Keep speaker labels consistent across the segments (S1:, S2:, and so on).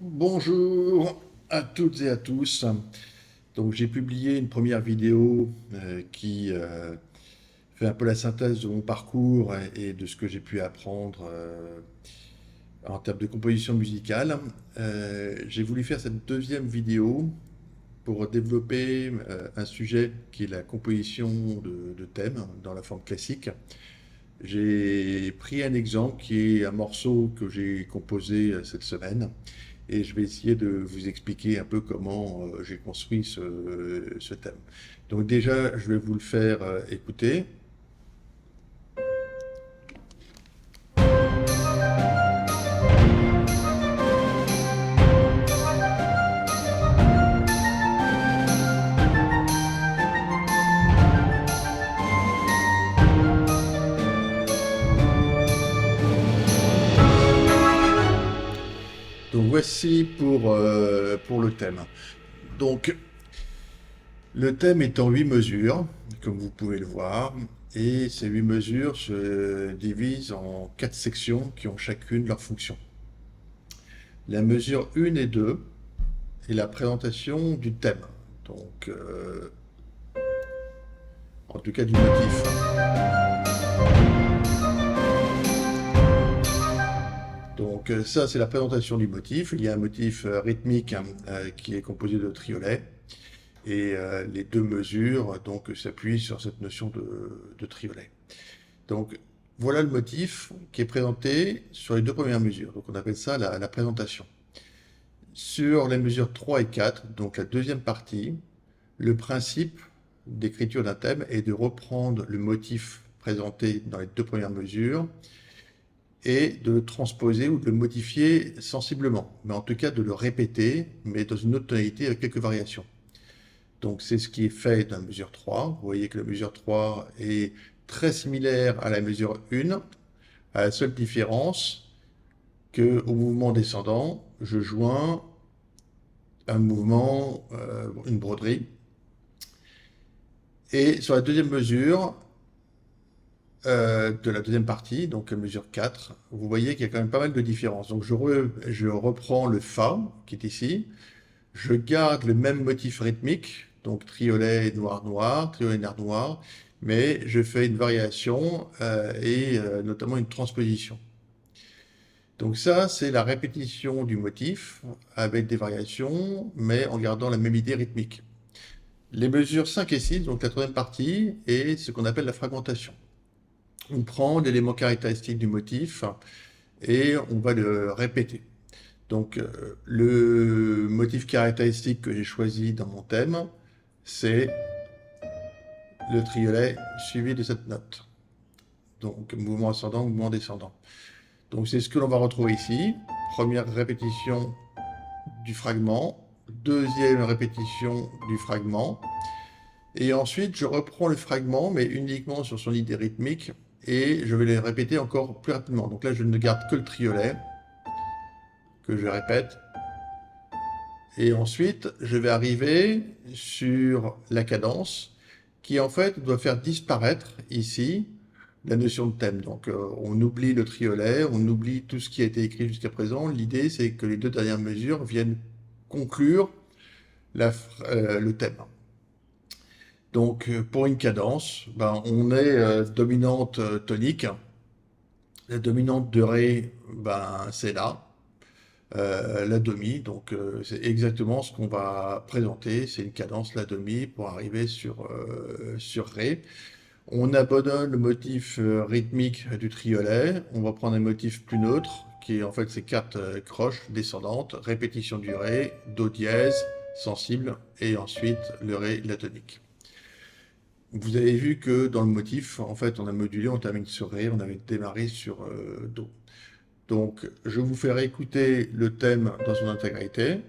S1: Bonjour à toutes et à tous. Donc j'ai publié une première vidéo qui fait un peu la synthèse de mon parcours et de ce que j'ai pu apprendre en termes de composition musicale. J'ai voulu faire cette deuxième vidéo pour développer un sujet qui est la composition de thèmes dans la forme classique. J'ai pris un exemple qui est un morceau que j'ai composé cette semaine et je vais essayer de vous expliquer un peu comment j'ai construit ce thème. Donc déjà, je vais vous le faire écouter. Donc voici pour le thème. Donc le thème est en 8 mesures, comme vous pouvez le voir, et ces 8 mesures se divisent en 4 sections qui ont chacune leur fonction. La mesure 1 et 2 est la présentation du thème, donc en tout cas du motif. Donc ça, c'est la présentation du motif. Il y a un motif rythmique qui est composé de triolets. Et les deux mesures donc s'appuient sur cette notion de triolet. Donc voilà le motif qui est présenté sur les deux premières mesures. Donc on appelle ça la présentation. Sur les mesures 3 et 4, donc la deuxième partie, le principe d'écriture d'un thème est de reprendre le motif présenté dans les deux premières mesures et de le transposer ou de le modifier sensiblement, mais en tout cas de le répéter, mais dans une autre tonalité avec quelques variations. Donc c'est ce qui est fait dans la mesure 3. Vous voyez que la mesure 3 est très similaire à la mesure 1, à la seule différence qu'au mouvement descendant, je joins un mouvement, une broderie. Et sur la deuxième mesure de la deuxième partie, donc la mesure 4, vous voyez qu'il y a quand même pas mal de différences. Donc je reprends le Fa qui est ici, je garde le même motif rythmique, donc triolet noir-noir, triolet noir-noir, mais je fais une variation et notamment une transposition. Donc ça, c'est la répétition du motif avec des variations, mais en gardant la même idée rythmique. Les mesures 5 et 6, donc la troisième partie, est ce qu'on appelle la fragmentation. On prend l'élément caractéristique du motif et on va le répéter. Donc le motif caractéristique que j'ai choisi dans mon thème, c'est le triolet suivi de cette note. Donc mouvement ascendant, mouvement descendant. Donc c'est ce que l'on va retrouver ici. Première répétition du fragment, deuxième répétition du fragment. Et ensuite, je reprends le fragment, mais uniquement sur son idée rythmique, et je vais le répéter encore plus rapidement. Donc là, je ne garde que le triolet, que je répète. Et ensuite, je vais arriver sur la cadence, qui en fait doit faire disparaître ici la notion de thème. Donc on oublie le triolet, on oublie tout ce qui a été écrit jusqu'à présent. L'idée, c'est que les deux dernières mesures viennent conclure le thème. Donc pour une cadence, ben, on est dominante tonique. La dominante de Ré, ben, c'est là. La demi, donc c'est exactement ce qu'on va présenter, c'est une cadence la demi pour arriver sur Ré. On abandonne le motif rythmique du triolet, on va prendre un motif plus neutre, qui est en fait ces quatre croches descendantes, répétition du Ré, Do dièse, sensible, et ensuite le Ré, la tonique. Vous avez vu que dans le motif, en fait, on a modulé, on termine sur Ré, on avait démarré sur Do. Donc, je vous fais réécouter le thème dans son intégralité.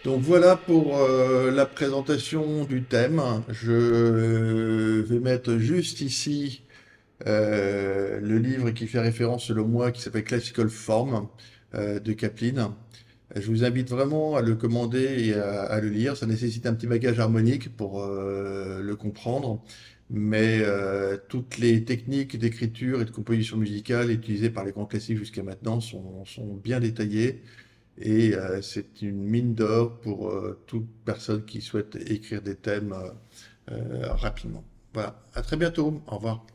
S1: Donc voilà pour la présentation du thème. Je vais mettre juste ici Le livre qui fait référence selon moi, qui s'appelle Classical Form de Kaplan. Je vous invite vraiment à le commander et à le lire. Ça nécessite un petit bagage harmonique pour le comprendre, mais toutes les techniques d'écriture et de composition musicale utilisées par les grands classiques jusqu'à maintenant sont bien détaillées et c'est une mine d'or pour toute personne qui souhaite écrire des thèmes rapidement. Voilà, à très bientôt. Au revoir.